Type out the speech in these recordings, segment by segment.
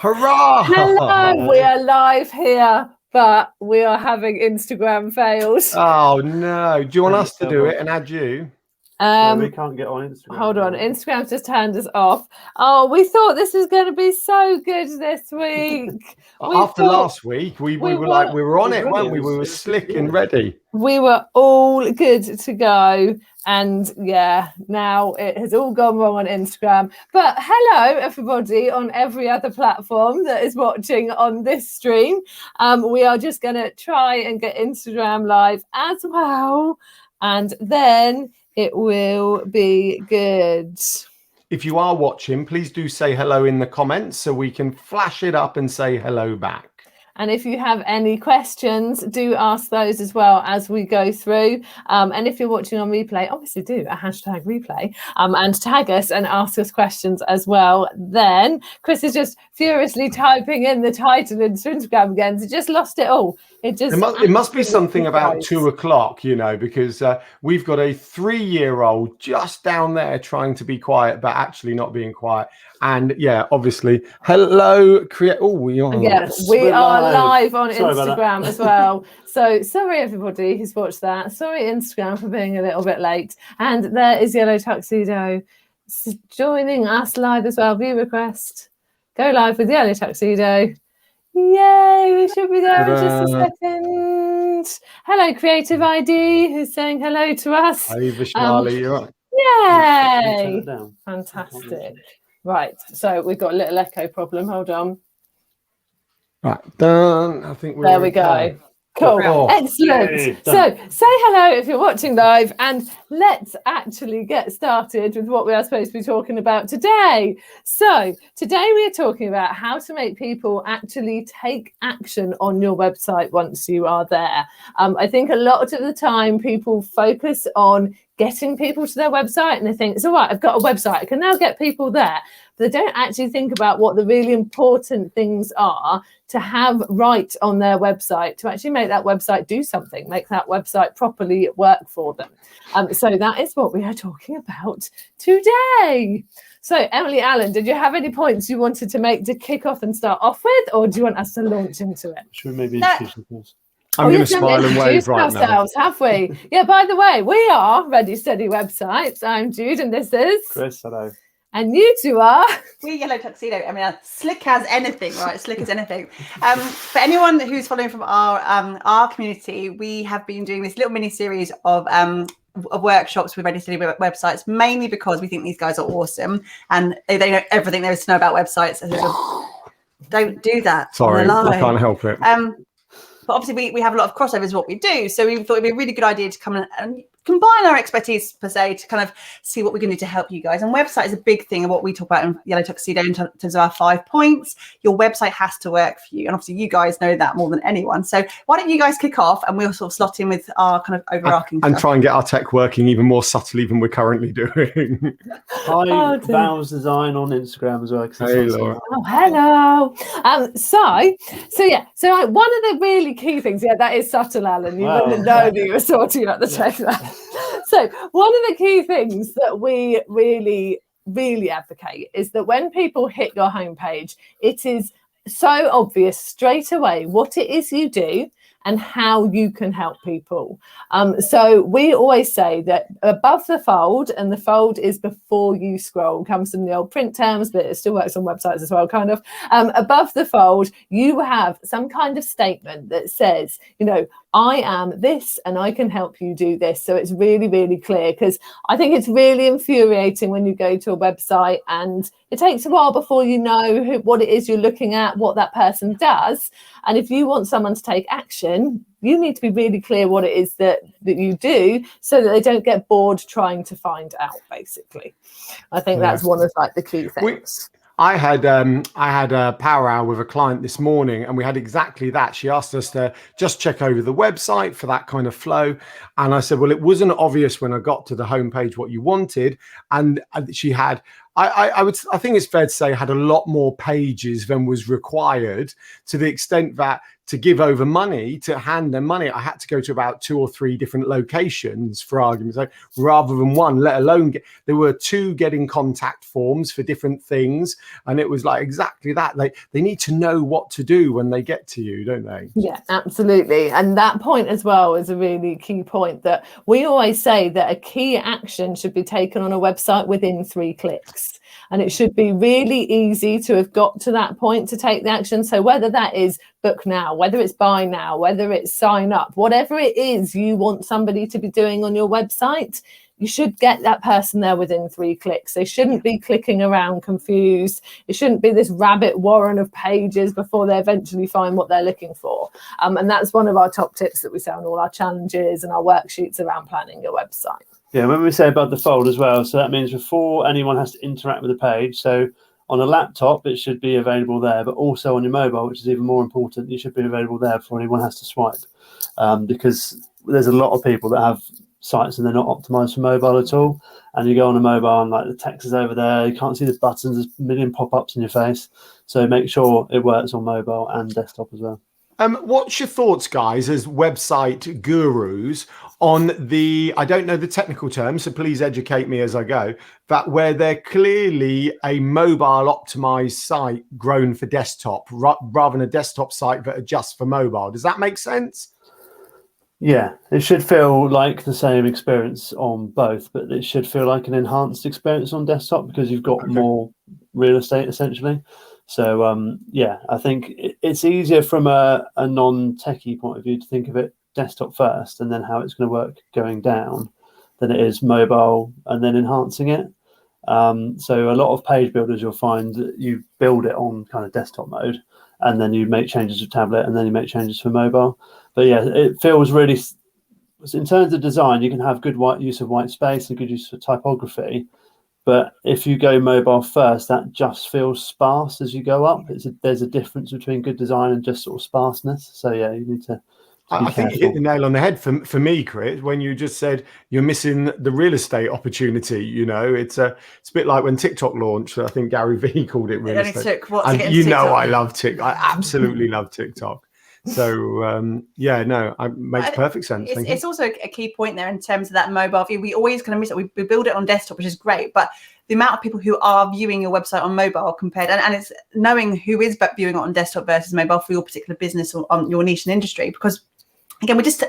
Hurrah! Hello, we are live here, but we are having Instagram fails. Oh no! Do you want us to do it and add you? We can't get on Instagram. Hold on, Instagram's just turned us off. Oh, we thought this was going to be so good this week. After last week, we were like, we were on it, weren't we? We were slick and ready. We were all good to go. And yeah, now it has all gone wrong on Instagram. But hello, everybody on every other platform that is watching on this stream. We are just going to try and get Instagram live as well. And then it will be good. If you are watching, please do say hello in the comments so we can flash it up and say hello back. And if you have any questions, do ask those as well as we go through. And if you're watching on replay, obviously do a hashtag replay and tag us and ask us questions as well. Then Chris is just furiously typing in the title into Instagram again. So just lost it all. It must be something about 2 o'clock, you know, because we've got a 3-year-old just down there trying to be quiet, but actually not being quiet. And yeah, obviously, hello, we are live on Instagram as well. So sorry, everybody who's watched that. Sorry, Instagram, for being a little bit late. And there is Yellow Tuxedo joining us live as well. View request. Go live with Yellow Tuxedo. Yay, we should be there in just a second. Hello, Creative ID, who's saying hello to us. Hey, Vishali, you're right. Yay! Fantastic. Right, so we've got a little echo problem. Hold on. Right, done. I think we're there. We go. Cool. Oh, excellent. Yay, so say hello if you're watching live, and let's actually get started with what we are supposed to be talking about today. So today we are talking about how to make people actually take action on your website once you are there. I think a lot of the time people focus on getting people to their website and they think, it's all right, I've got a website, I can now get people there. But they don't actually think about what the really important things are to have right on their website to actually make that website do something, make that website properly work for them. So that is what we are talking about today. So Emily Allen, did you have any points you wanted to make to kick off and start off with, or do you want us to launch into it? Should we maybe introduce ourselves? I'm going to smile and wave right now. Have we? Yeah, by the way, we are Ready Steady Websites. I'm Jude and this is Chris. Hello. And you two are? We're Yellow Tuxedo. I mean, slick as anything, right? Slick as anything. For anyone who's following from our community, we have been doing this little mini series of workshops with Ready Steady Websites, mainly because we think these guys are awesome and they know everything there is to know about websites. Don't do that. Sorry, I can't help it. But obviously we have a lot of crossovers with what we do. So we thought it'd be a really good idea to come and combine our expertise per se to kind of see what we can do to help you guys. And website is a big thing of what we talk about in Yellow Tuxedo in terms of our 5 points. Your website has to work for you. And obviously you guys know that more than anyone. So why don't you guys kick off and we'll sort of slot in with our kind of overarching and try and get our tech working even more subtly than we're currently doing. Hi, Val's Design on Instagram as well. Hey, Laura. Oh, hello. So one of the really key things, that is subtle, Alan. You wouldn't know that you were sorting out the tech there. So one of the key things that we really advocate is that when people hit your homepage, it is so obvious straight away what it is you do and how you can help people. So we always say that above the fold, and the fold is before you scroll, comes from the old print terms, but it still works on websites as well, kind of. Above the fold, you have some kind of statement that says, I am this and I can help you do this. So it's really, really clear, because I think it's really infuriating when you go to a website and it takes a while before you know what it is you're looking at, what that person does. And if you want someone to take action, you need to be really clear what it is that you do so that they don't get bored trying to find out, basically. I think that's one of the key things. I had a power hour with a client this morning, and we had exactly that. She asked us to just check over the website for that kind of flow. And I said, well, it wasn't obvious when I got to the homepage what you wanted. And she had, I think it's fair to say had a lot more pages than was required, to the extent that to give over money, to hand them money, I had to go to about 2 or 3 different locations, for argument's sake, rather than one, let alone there were 2 getting contact forms for different things. And it was like exactly that. They need to know what to do when they get to you, don't they? Yeah, absolutely. And that point as well is a really key point, that we always say that a key action should be taken on a website within 3 clicks. And it should be really easy to have got to that point to take the action. So whether that is book now, whether it's buy now, whether it's sign up, whatever it is you want somebody to be doing on your website, you should get that person there within 3 clicks. They shouldn't be clicking around confused. It shouldn't be this rabbit warren of pages before they eventually find what they're looking for. And that's one of our top tips that we say on all our challenges and our worksheets around planning your website. Yeah, when we say above the fold as well, so that means before anyone has to interact with the page, so on a laptop, it should be available there, but also on your mobile, which is even more important, you should be available there before anyone has to swipe. Because there's a lot of people that have sites and they're not optimized for mobile at all. And you go on a mobile and like the text is over there, you can't see the buttons, there's a million pop-ups in your face. So make sure it works on mobile and desktop as well. What's your thoughts, guys, as website gurus, on the, I don't know the technical terms, so please educate me as I go, that where they're clearly a mobile optimized site grown for desktop rather than a desktop site that adjusts for mobile? Does that make sense? Yeah, it should feel like the same experience on both, but it should feel like an enhanced experience on desktop because you've got more real estate essentially. So yeah, I think it's easier from a non-techie point of view to think of it desktop first and then how it's going to work going down than it is mobile and then enhancing it. So a lot of page builders, you'll find that you build it on kind of desktop mode and then you make changes to tablet and then you make changes for mobile. But yeah, it feels really, in terms of design, you can have good use of white space and good use for typography. But if you go mobile first, that just feels sparse as you go up. There's a difference between good design and just sort of sparseness. So yeah, you need to. I think you hit the nail on the head for me, Chris, when you just said you're missing the real estate opportunity. You know, it's a bit like when TikTok launched. I think Gary Vee called it real estate. And you know, I love TikTok. I absolutely love TikTok. So yeah, no, it makes perfect sense. It's also a key point there in terms of that mobile view. We always kind of miss it. We build it on desktop, which is great, but the amount of people who are viewing your website on mobile compared, and it's knowing who is viewing it on desktop versus mobile for your particular business or on your niche and industry. Because again, we just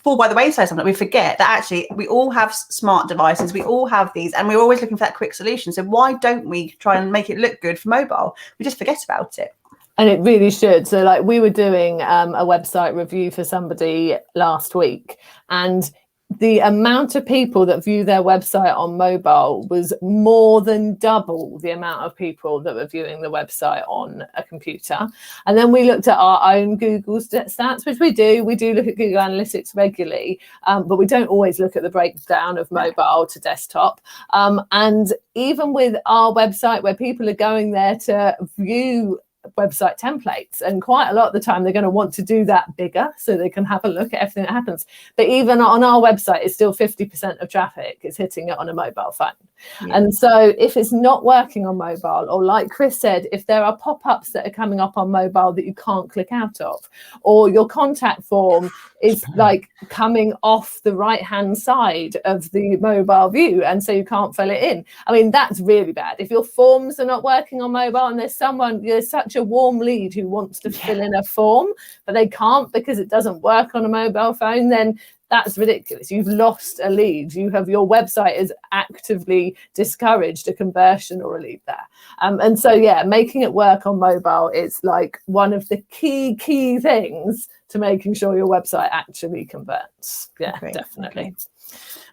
fall by the wayside sometimes. We forget that actually we all have smart devices, we all have these, and we're always looking for that quick solution. So why don't we try and make it look good for mobile? We just forget about it. And it really should. So like we were doing a website review for somebody last week, and the amount of people that view their website on mobile was more than double the amount of people that were viewing the website on a computer. And then we looked at our own Google stats, which we do look at Google Analytics regularly, but we don't always look at the breakdown of mobile to desktop. And even with our website, where people are going there to view website templates, and quite a lot of the time they're going to want to do that bigger so they can have a look at everything that happens, but even on our website it's still 50% of traffic is hitting it on a mobile phone. And so if it's not working on mobile, or like Chris said, if there are pop-ups that are coming up on mobile that you can't click out of, or your contact form is like coming off the right hand side of the mobile view and so you can't fill it in, I mean, that's really bad. If your forms are not working on mobile and there's such a warm lead who wants to fill in a form but they can't because it doesn't work on a mobile phone, then that's ridiculous. You've lost a lead. Your website is actively discouraged a conversion or a lead there. And so yeah, making it work on mobile is like one of the key things to making sure your website actually converts. Yeah, definitely.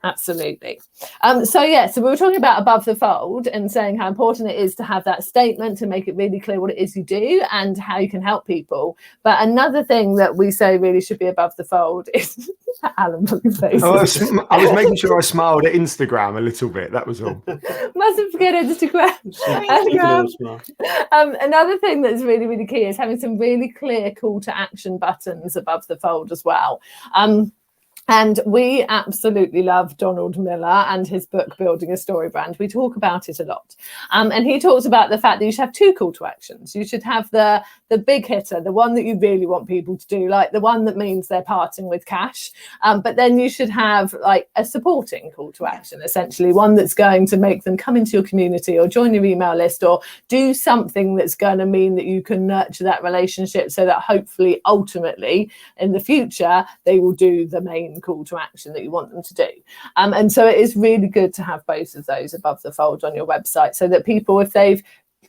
Absolutely. So we were talking about above the fold and saying how important it is to have that statement to make it really clear what it is you do and how you can help people. But another thing that we say really should be above the fold is Alan putting faces. I was making sure I smiled at Instagram a little bit. That was all. Mustn't forget Instagram. Another thing that's really, really key is having some really clear call to action buttons above the fold as well. And we absolutely love Donald Miller and his book, Building a Story Brand. We talk about it a lot. And he talks about the fact that you should have two call to actions. You should have the big hitter, the one that you really want people to do, like the one that means they're parting with cash. But then you should have like a supporting call to action, essentially, one that's going to make them come into your community or join your email list or do something that's going to mean that you can nurture that relationship so that hopefully, ultimately, in the future, they will do the main call to action that you want them to do. And so it is really good to have both of those above the fold on your website so that people, if they've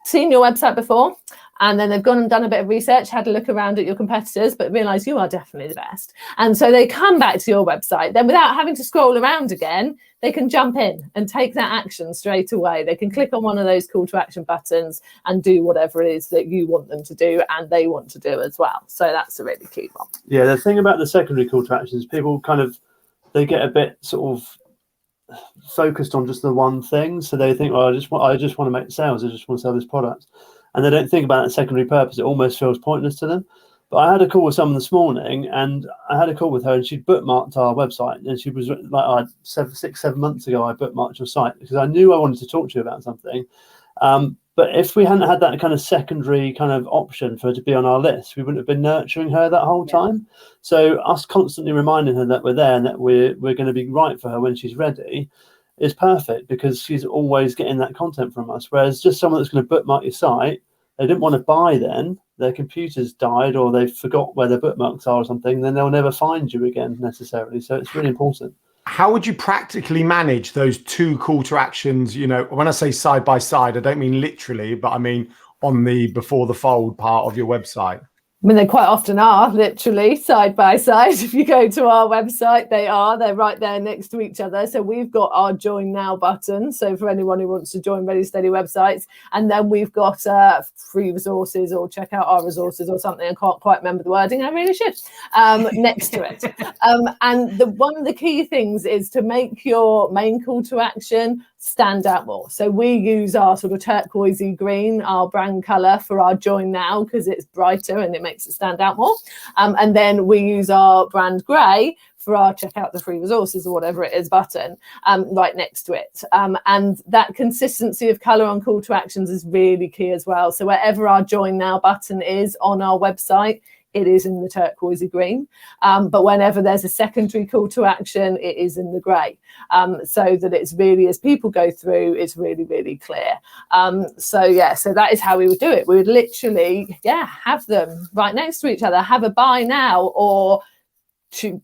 seen your website before and then they've gone and done a bit of research, had a look around at your competitors, but realize you are definitely the best, and so they come back to your website, then without having to scroll around again, they can jump in and take that action straight away. They can click on one of those call to action buttons and do whatever it is that you want them to do and they want to do as well. So that's a really key one. Yeah, the thing about the secondary call to actions, people they get a bit sort of focused on just the one thing. So they think, well, I just want to make sales. I just want to sell this product. And they don't think about that secondary purpose. It almost feels pointless to them. But I had a call with someone this morning, and I had a call with her, and she'd bookmarked our website. And she was like, 7 months ago, I bookmarked your site because I knew I wanted to talk to you about something. But if we hadn't had that kind of secondary kind of option for her to be on our list, we wouldn't have been nurturing her that whole time. So us constantly reminding her that we're there and that we're going to be right for her when she's ready is perfect, because she's always getting that content from us. Whereas just someone that's going to bookmark your site, they didn't want to buy then, their computer's died or they forgot where their bookmarks are or something, then they'll never find you again necessarily. So it's really important. How would you practically manage those two call to actions? You know, when I say side by side, I don't mean literally, but I mean on the before the fold part of your website. I mean, they quite often are literally side by side. If you go to our website, they're right there next to each other. So we've got our join now button. So for anyone who wants to join Ready Steady websites, and then we've got free resources or check out our resources or something. I can't quite remember the wording. I really should. Next to it. And one of the key things is to make your main call to action stand out more. So we use our sort of turquoisey green, our brand color, for our join now because it's brighter and it makes it stand out more. And then we use our brand gray for our check out the free resources or whatever it is button right next to it. And that consistency of color on call to actions is really key as well. So wherever our join now button is on our website, it is in the turquoisey green. But whenever there's a secondary call to action, it is in the grey. So that it's really, as people go through, it's really, really clear. So that is how we would do it. We would literally, have them right next to each other, have a buy now or to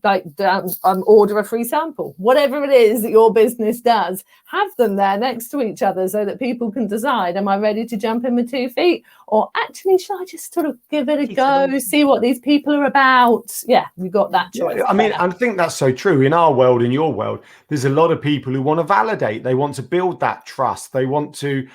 order a free sample, whatever it is that your business does, have them there next to each other so that people can decide, am I ready to jump in with 2 feet, or actually should I just sort of give it a go, see what these people are about? Yeah, we got that choice. Yeah, I mean, I think that's so true. In our world, in your world, there's a lot of people who want to validate. They want to build that trust. They want to,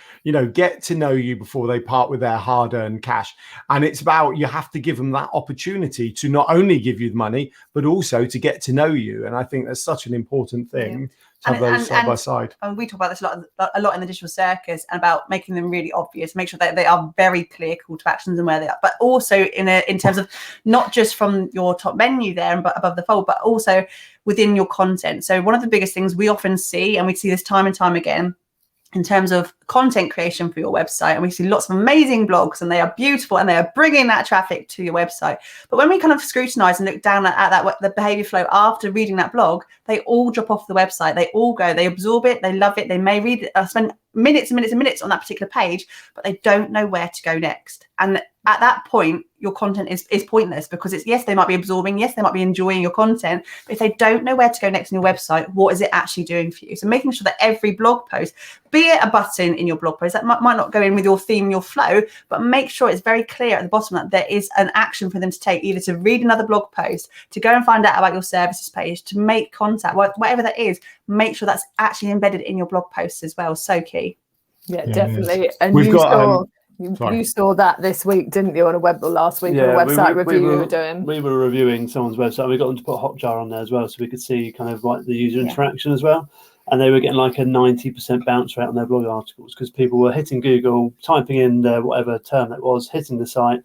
get to know you before they part with their hard-earned cash. And it's about, you have to give them that opportunity to not only give you the money, but also to get to know you. And I think that's such an important thing to have those side by side. And we talk about this a lot in the digital circus, and about making them really obvious, make sure that they are very clear call to actions and where they are, but also in terms of not just from your top menu there and above the fold, but also within your content. So one of the biggest things we often see, and we see this time and time again, in terms of content creation for your website, and we see lots of amazing blogs and they are beautiful and they are bringing that traffic to your website. But when we kind of scrutinize and look down at that, the behavior flow after reading that blog, they all drop off the website. They all go, they absorb it, they love it, they may read it, spend minutes and minutes and minutes on that particular page, but they don't know where to go next. And at that point, your content is pointless, because it's, yes, they might be absorbing, yes, they might be enjoying your content, but if they don't know where to go next in your website, what is it actually doing for you? So making sure that every blog post, be it a button in your blog post, that might not go in with your theme, your flow, but make sure it's very clear at the bottom that there is an action for them to take, either to read another blog post, to go and find out about your services page, to make contact, whatever that is, make sure that's actually embedded in your blog posts as well. So key. Yeah, definitely. And we've got you saw that this week, didn't you, on a web, or last week on a website review we were doing? We were reviewing someone's website. We got them to put Hotjar on there as well, so we could see kind of like the user interaction as well. And they were getting like a 90% bounce rate on their blog articles, because people were hitting Google, typing in whatever term that was, hitting the site,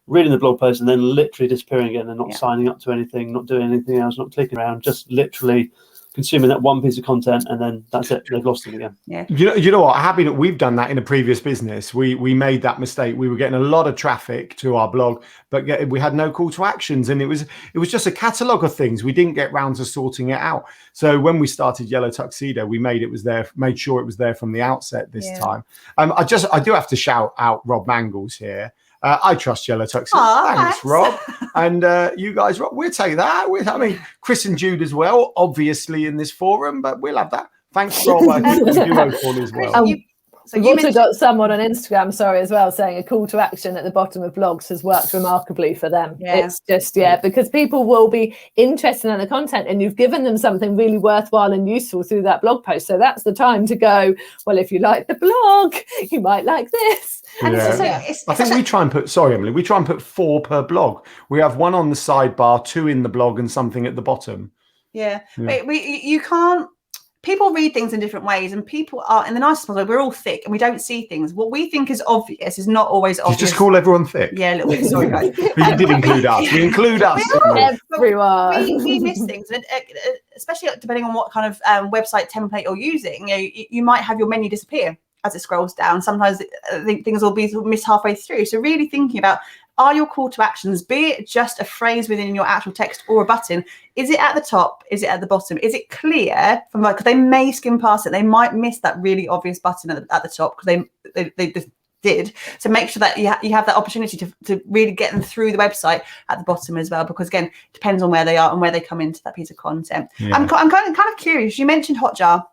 reading the blog post and then literally disappearing again and not signing up to anything, not doing anything else, not clicking around, just literally consuming that one piece of content, and then that's it. They've lost it again. Yeah. You know what? Happy that we've done that in a previous business. We made that mistake. We were getting a lot of traffic to our blog, but we had no call to actions, and it was just a catalogue of things. We didn't get round to sorting it out. So when we started Yellow Tuxedo, we made sure it was there from the outset this time. I do have to shout out Rob Mangles here. I trust Yellow Tuxedo. Thanks, Rob. And you guys, Rob, we'll take that. I mean, Chris and Jude as well, obviously in this forum, but we'll have that. Thanks, Rob. I think Duo as well. We've also got someone on Instagram, as well, saying a call to action at the bottom of blogs has worked remarkably for them. Yeah. It's just, because people will be interested in the content and you've given them something really worthwhile and useful through that blog post. So that's the time to go, well, if you like the blog, you might like this. And I think we try and put, Emily, we try and put 4 per blog. We have 1 on the sidebar, 2 in the blog and something at the bottom. Yeah. You can't. People read things in different ways, and people are, in the nicest possible way, we're all thick and we don't see things. What we think is obvious is not always obvious. You just call everyone thick? Yeah, a little bit. Sorry, guys. But you did include us. We include us. Everyone. We miss things, and especially depending on what kind of website template you're using. You might have your menu disappear as it scrolls down. Sometimes things will be missed halfway through. So really thinking about, are your call to actions, be it just a phrase within your actual text or a button, is it at the top? Is it at the bottom? Is it clear? Because they may skim past it. They might miss that really obvious button at the top because they just did. So make sure that you have that opportunity to really get them through the website at the bottom as well, because again, it depends on where they are and where they come into that piece of content. Yeah. I'm kind of curious. You mentioned Hotjar.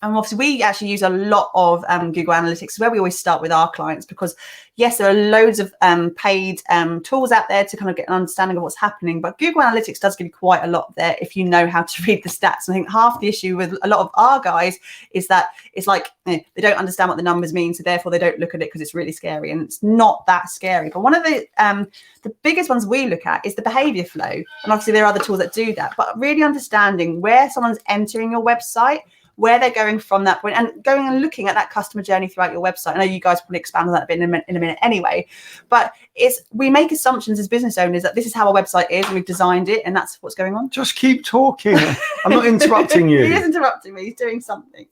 And obviously, we actually use a lot of Google Analytics, where we always start with our clients, because yes, there are loads of paid tools out there to kind of get an understanding of what's happening. But Google Analytics does give you quite a lot there if you know how to read the stats. And I think half the issue with a lot of our guys is that it's like they don't understand what the numbers mean, so therefore they don't look at it because it's really scary. And it's not that scary. But one of the biggest ones we look at is the behavior flow. And obviously, there are other tools that do that. But really understanding where someone's entering your website, where they're going from that point, and going and looking at that customer journey throughout your website. I know you guys probably expand on that a bit in a minute anyway, but we make assumptions as business owners that this is how our website is and we've designed it and that's what's going on. Just keep talking. I'm not interrupting you. He is interrupting me. He's doing something.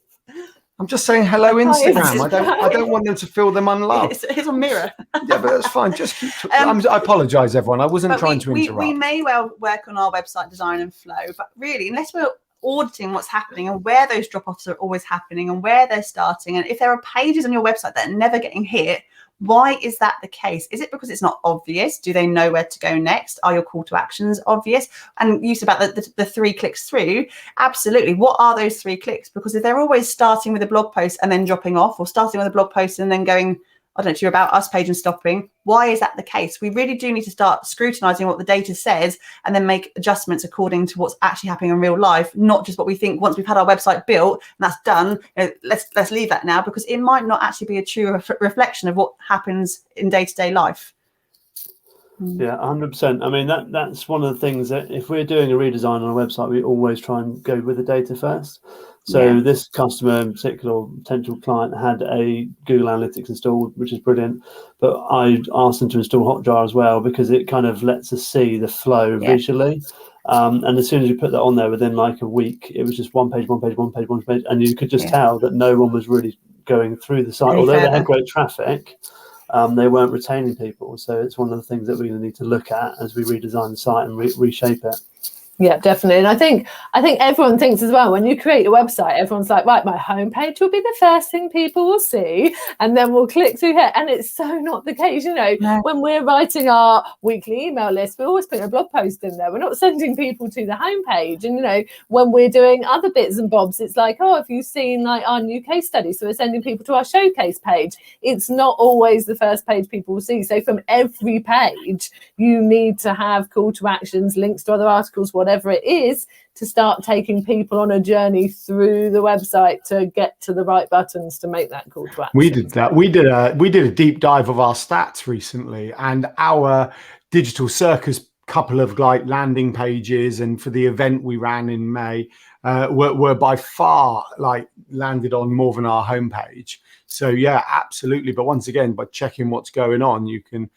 I'm just saying hello, Instagram. I don't want them to feel them unloved. It's a mirror. Yeah, but that's fine. Just keep. I apologise, everyone. I wasn't trying to interrupt. We may well work on our website design and flow, but really, unless we're auditing what's happening and where those drop-offs are always happening and where they're starting, and if there are pages on your website that are never getting hit, why is that the case? Is it because it's not obvious? Do they know where to go next? Are your call to actions obvious? And you said about the 3 clicks through. Absolutely. What are those 3 clicks? Because if they're always starting with a blog post and then dropping off, or starting with a blog post and then going, I don't know, to your About Us page and stopping, why is that the case? We really do need to start scrutinizing what the data says and then make adjustments according to what's actually happening in real life, not just what we think once we've had our website built and that's done. Let's leave that now, because it might not actually be a true reflection of what happens in day-to-day life. Yeah, 100%. I mean, that's one of the things that if we're doing a redesign on a website, we always try and go with the data first. So this customer in particular, or potential client, had a Google Analytics installed, which is brilliant. But I asked them to install Hotjar as well, because it kind of lets us see the flow visually. And as soon as you put that on there, within like a week, it was just one page, and you could just tell that no one was really going through the site. Although they had great traffic, they weren't retaining people. So it's one of the things that we're going to need to look at as we redesign the site and reshape it. Yeah, definitely. And I think everyone thinks as well, when you create a website, everyone's like, right, my homepage will be the first thing people will see, and then we'll click through here. And it's so not the case. When we're writing our weekly email list, we're always putting a blog post in there. We're not sending people to the homepage. And, when we're doing other bits and bobs, it's like, oh, have you seen like our new case study? So we're sending people to our showcase page. It's not always the first page people will see. So from every page, you need to have call to actions, links to other articles, whatever it is, to start taking people on a journey through the website to get to the right buttons to make that call to action. We did that. We did a deep dive of our stats recently, and our digital circus couple of like landing pages, and for the event we ran in May, were by far like landed on more than our homepage. So yeah, absolutely. But once again, by checking what's going on, you can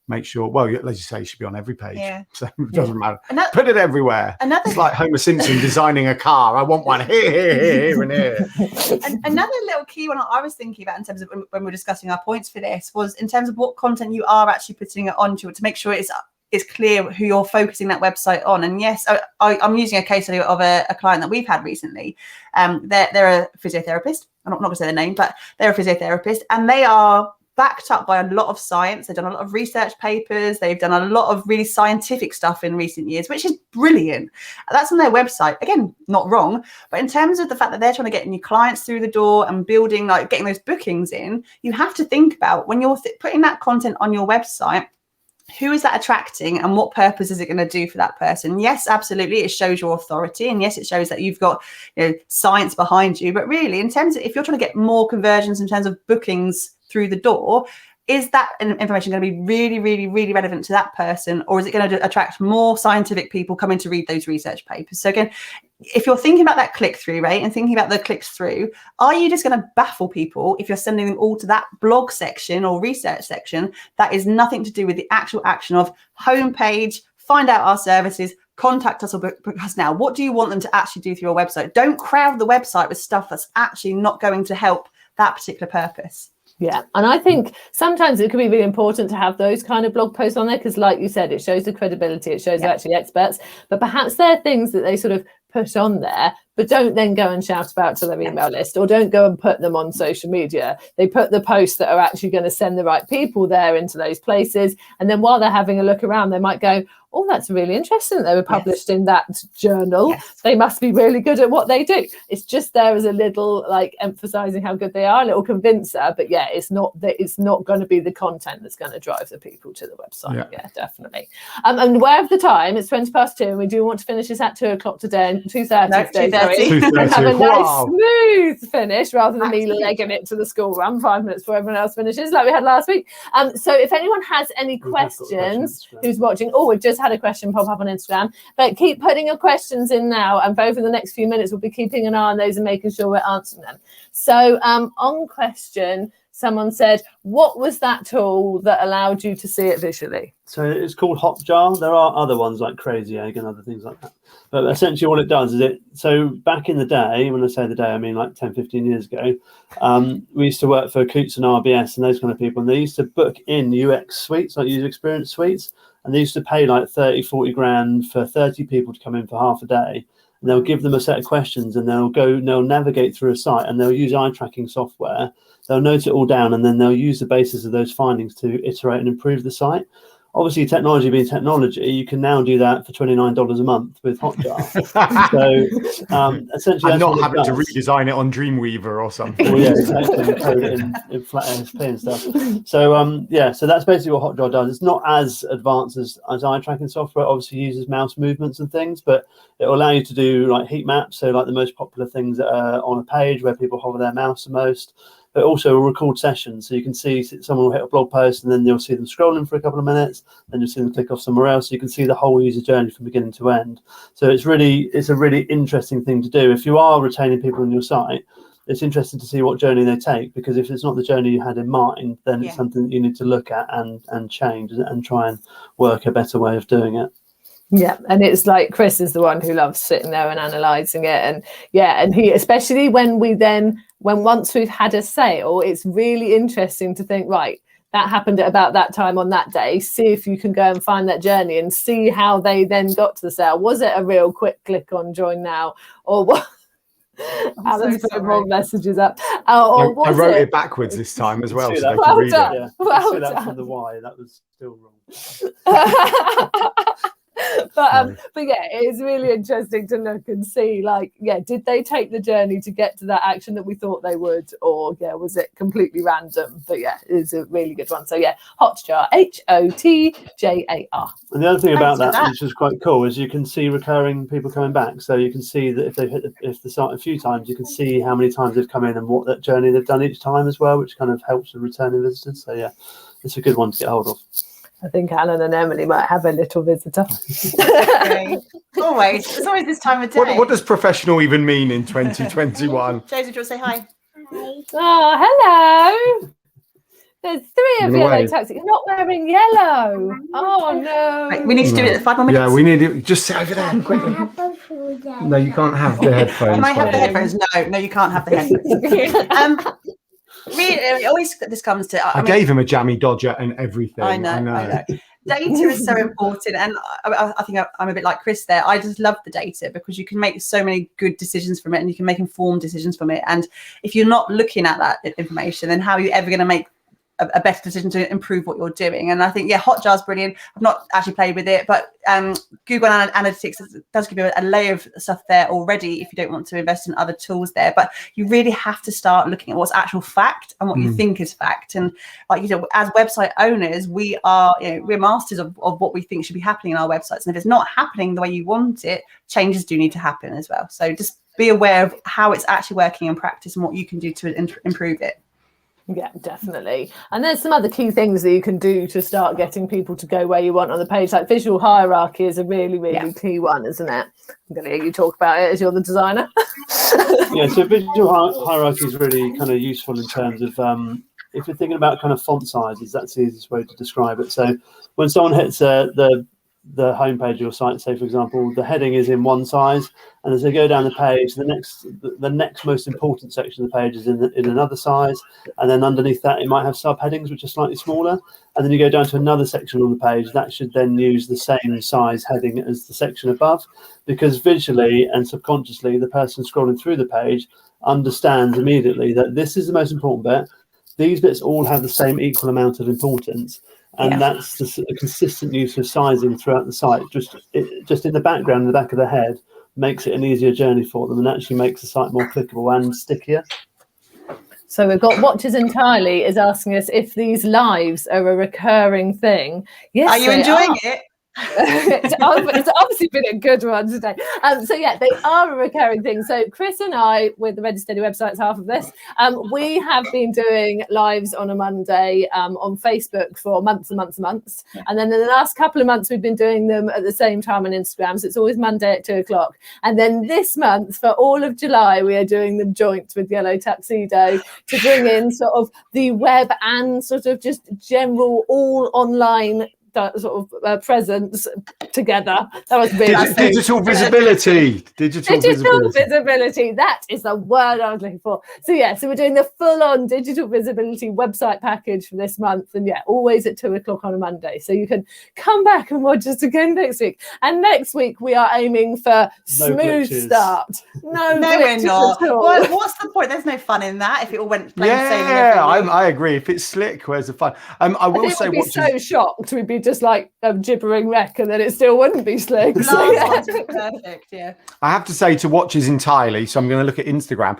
make sure, well, as you say, it should be on every page. Yeah. So it doesn't matter. That, Put it everywhere. It's like Homer Simpson designing a car. I want one here, and here. Another little key one I was thinking about in terms of when we're discussing our points for this was in terms of what content you are actually putting it onto, to make sure it's clear who you're focusing that website on. And yes, I'm using a case study of a client that we've had recently. They're a physiotherapist. I'm not going to say their name, but they're a physiotherapist, and they are backed up by a lot of science. They've done a lot of research papers. They've done a lot of really scientific stuff in recent years, which is brilliant. That's on their website. Again, not wrong, but in terms of the fact that they're trying to get new clients through the door and building, like getting those bookings in, you have to think about when you're putting that content on your website, who is that attracting and what purpose is it going to do for that person? Yes, absolutely. It shows your authority, and yes, it shows that you've got science behind you. But really, in terms of if you're trying to get more conversions in terms of bookings through the door, is that information going to be really, really, really relevant to that person, or is it going to attract more scientific people coming to read those research papers? So again, if you're thinking about that click-through rate and thinking about the clicks through, are you just going to baffle people if you're sending them all to that blog section or research section that is nothing to do with the actual action of homepage, find out our services, contact us or book us now? What do you want them to actually do through your website? Don't crowd the website with stuff that's actually not going to help that particular purpose. Yeah, and I think sometimes it could be really important to have those kind of blog posts on there because, like you said, it shows the credibility, it shows they're actually experts, but perhaps there are things that they sort of put on there, but don't then go and shout about to their email list, or don't go and put them on social media. They put the posts that are actually going to send the right people there into those places, and then while they're having a look around, they might go, oh, that's really interesting. They were published in that journal. They must be really good at what they do. It's just there as a little like emphasizing how good they are, a little convincer. But yeah, it's not going to be the content that's going to drive the people to the website. Yeah, definitely. And we're of the time. It's 2:20, and we do want to finish this at 2:00 today and 2:30 today. 2:30. And have a nice smooth finish rather than me legging it to the school run 5 minutes before everyone else finishes like we had last week. So if anyone has any questions, who's watching, we've just had a question pop up on Instagram, but keep putting your questions in now, and over the next few minutes we'll be keeping an eye on those and making sure we're answering them. So on question, someone said, what was that tool that allowed you to see it visually? So it's called Hotjar. There are other ones like Crazy Egg and other things like that. But essentially what it does is so back in the day, when I say the day, I mean like 10, 15 years ago, we used to work for Coots and RBS and those kind of people, and they used to book in UX suites, like user experience suites, and they used to pay like 30, 40 grand for 30 people to come in for half a day. And they'll give them a set of questions, and they'll navigate through a site, and they'll use eye tracking software. They'll note it all down, and then they'll use the basis of those findings to iterate and improve the site. Obviously, technology being technology, you can now do that for $29 a month with Hotjar. So essentially, I'm not having to redesign it on Dreamweaver or something. Well, yeah, exactly. Code it in flat ASP and stuff. So so that's basically what Hotjar does. It's not as advanced as eye tracking software. It obviously uses mouse movements and things, but it will allow you to do like heat maps. So like the most popular things that are on a page where people hover their mouse the most. But also a record session, so you can see someone will hit a blog post, and then you'll see them scrolling for a couple of minutes, then you'll see them click off somewhere else. So you can see the whole user journey from beginning to end. So it's a really interesting thing to do. If you are retaining people on your site, it's interesting to see what journey they take, because if it's not the journey you had in mind, then it's something that you need to look at and change and try and work a better way of doing it. Yeah, and it's like Chris is the one who loves sitting there and analysing it, and he, especially when once we've had a sale, it's really interesting to think, right, that happened at about that time on that day. See if you can go and find that journey and see how they then got to the sale. Was it a real quick click on join now, or what? Alan's putting more messages up. I wrote it backwards this time as well, so they can read it. Yeah. Well done. That from the Y, that was still wrong. But yeah, it's really interesting to look and see, like, did they take the journey to get to that action that we thought they would, or was it completely random? But it's a really good one. So Hotjar, Hotjar. And the other thing about that, which is quite cool, is you can see recurring people coming back. So you can see that if they've hit the site a few times, you can see how many times they've come in and what that journey they've done each time as well, which kind of helps with returning visitors. So it's a good one to get hold of. I think Alan and Emily might have a little visitor. Always. It's always this time of day. What does professional even mean in 2021? Josie, do you want to say hi? Hi. Oh, hello. There's 3 of yellow tuxedo. You're not wearing yellow. Oh no! Right, we need to do it in 5 more minutes. Yeah, we need it. Just sit over there quickly. No, you can't have the headphones. Can I have the headphones? No, you can't have the headphones. Really, always this comes to. I gave him a jammy dodger and everything. I know. Data is so important, and I think I'm a bit like Chris there. I just love the data because you can make so many good decisions from it, and you can make informed decisions from it. And if you're not looking at that information, then how are you ever going to make a better decision to improve what you're doing? And I think, Hotjar's brilliant. I've not actually played with it, but Google Analytics does give you a layer of stuff there already if you don't want to invest in other tools there. But you really have to start looking at what's actual fact and what you think is fact. And as website owners, we are, we're masters of what we think should be happening in our websites. And if it's not happening the way you want it, changes do need to happen as well. So just be aware of how it's actually working in practice and what you can do to improve it. Yeah, definitely. And there's some other key things that you can do to start getting people to go where you want on the page. Like visual hierarchy is a really, really key one, isn't it? I'm going to hear you talk about it as you're the designer. So visual hierarchy is really kind of useful in terms of if you're thinking about kind of font sizes, that's the easiest way to describe it. So when someone hits the homepage of your site, say for example, the heading is in one size, and as they go down the page, the next most important section of the page is in another size, and then underneath that it might have subheadings which are slightly smaller, and then you go down to another section on the page that should then use the same size heading as the section above, because visually and subconsciously the person scrolling through the page understands immediately that this is the most important bit. These bits all have the same equal amount of importance. And that's the consistent use of sizing throughout the site. Just in the background, in the back of the head, makes it an easier journey for them and actually makes the site more clickable and stickier. So we've got Watches Entirely is asking us if these lives are a recurring thing. Yes, are you enjoying it? It's obviously been a good one today. They are a recurring thing. So Chris and I, with the Ready Steady website's half of this, we have been doing lives on a Monday on Facebook for months and months and months. And then in the last couple of months, we've been doing them at the same time on Instagram. So it's always Monday at 2:00. And then this month, for all of July, we are doing them joint with Yellow Tuxedo to bring in sort of the web and sort of just general all online sort of presence together. That was big. Digital visibility. Digital visibility. That is the word I was looking for. So we're doing the full-on digital visibility website package for this month, and always at 2:00 on a Monday. So you can come back and watch us again next week. And next week we are aiming for smooth start. No, we're not. Well, what's the point? There's no fun in that if it all went plain sailing. I agree. If it's slick, where's the fun? I will say, we'd be so shocked. We'd be just like a gibbering wreck, and then it still wouldn't be slick. Perfect. Yeah. I have to say to Watches Entirely, so I'm going to look at Instagram.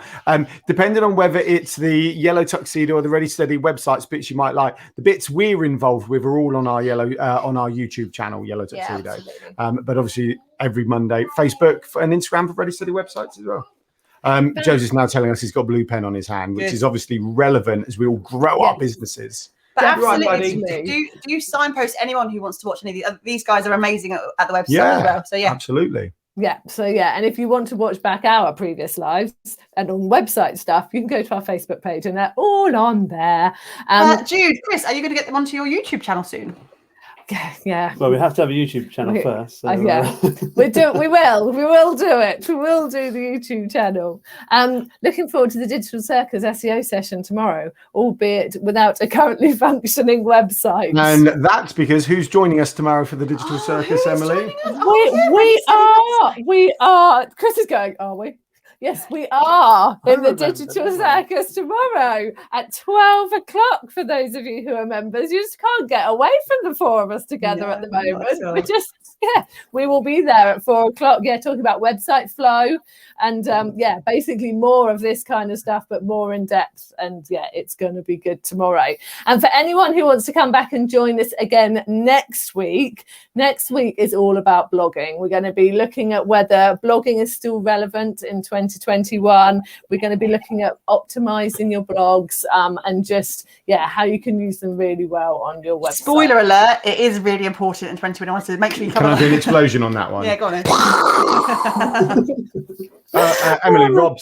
Depending on whether it's the Yellow Tuxedo or the Ready Steady websites bits you might like, the bits we're involved with are all on our on our YouTube channel, Yellow Tuxedo. But obviously every Monday, Facebook and Instagram for Ready Steady websites as well. Josie's now telling us he's got a blue pen on his hand, which is obviously relevant as we all grow our businesses. But absolutely, do you signpost anyone who wants to watch any of these guys are amazing at the website as well. So absolutely. And if you want to watch back our previous lives and on website stuff, you can go to our Facebook page and they're all on there. Jude, Chris, are you going to get them onto your YouTube channel soon? Yeah. Well, we have to have a YouTube channel first. So, we will do it. We will do the YouTube channel. Looking forward to the Digital Circus SEO session tomorrow, albeit without a currently functioning website. And that's because who's joining us tomorrow for the Digital Circus, Emily? We are. Chris is going, are we? Yes, we are in the Digital Circus tomorrow at 12:00 for those of you who are members. You just can't get away from the four of us together at the moment. We're just, we will be there at 4:00, talking about website flow and, basically more of this kind of stuff, but more in depth. And, it's going to be good tomorrow. And for anyone who wants to come back and join us again next week is all about blogging. We're going to be looking at whether blogging is still relevant in 2021. We're going to be looking at optimizing your blogs and just how you can use them really well on your website. Spoiler alert, it is really important in 2021, so make sure you Can I do an explosion on that one? Yeah, go on then. Emily, Rob,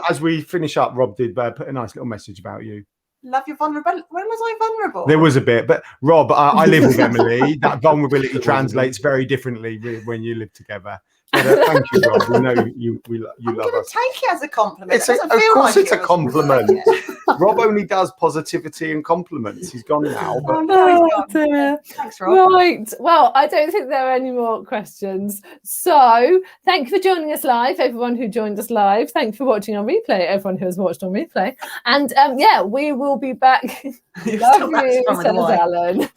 as we finish up, Rob did put a nice little message about you. love your vulnerability. When was I vulnerable? There was a bit, but Rob, I live with Emily. That vulnerability translates very differently when you live together. But, thank you, Rob. We know you I'm love going us. to take it as a compliment. Of course, it's a compliment. Rob only does positivity and compliments. He's gone now, but Dear. Thanks, Rob. Right. Well, I don't think there are any more questions. So thank you for joining us live, everyone who joined us live. Thank you for watching on replay, everyone who has watched on replay. And yeah, we will be back. Love you, says Alan.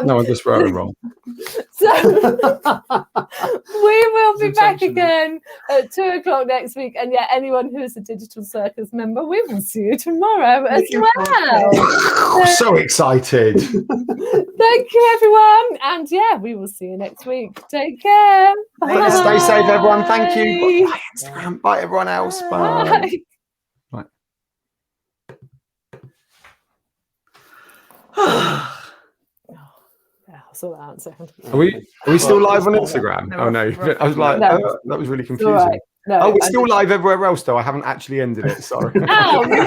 no, I'm just writing wrong. So we will be back again at 2:00 next week. And yeah, anyone who is a Digital Circus member, we will see you tomorrow as well. So excited. Thank you, everyone. And yeah, we will see you next week. Take care. Bye. Stay safe, everyone. Thank you. Bye, Instagram. Bye, everyone else. Bye. Bye. Yeah, I'll sort that out in a second. Are we still live on Instagram? Oh no, I was like, No. that was really confusing. Right. No, Oh, we're still live everywhere else though. I haven't actually ended it. Sorry. Oh no.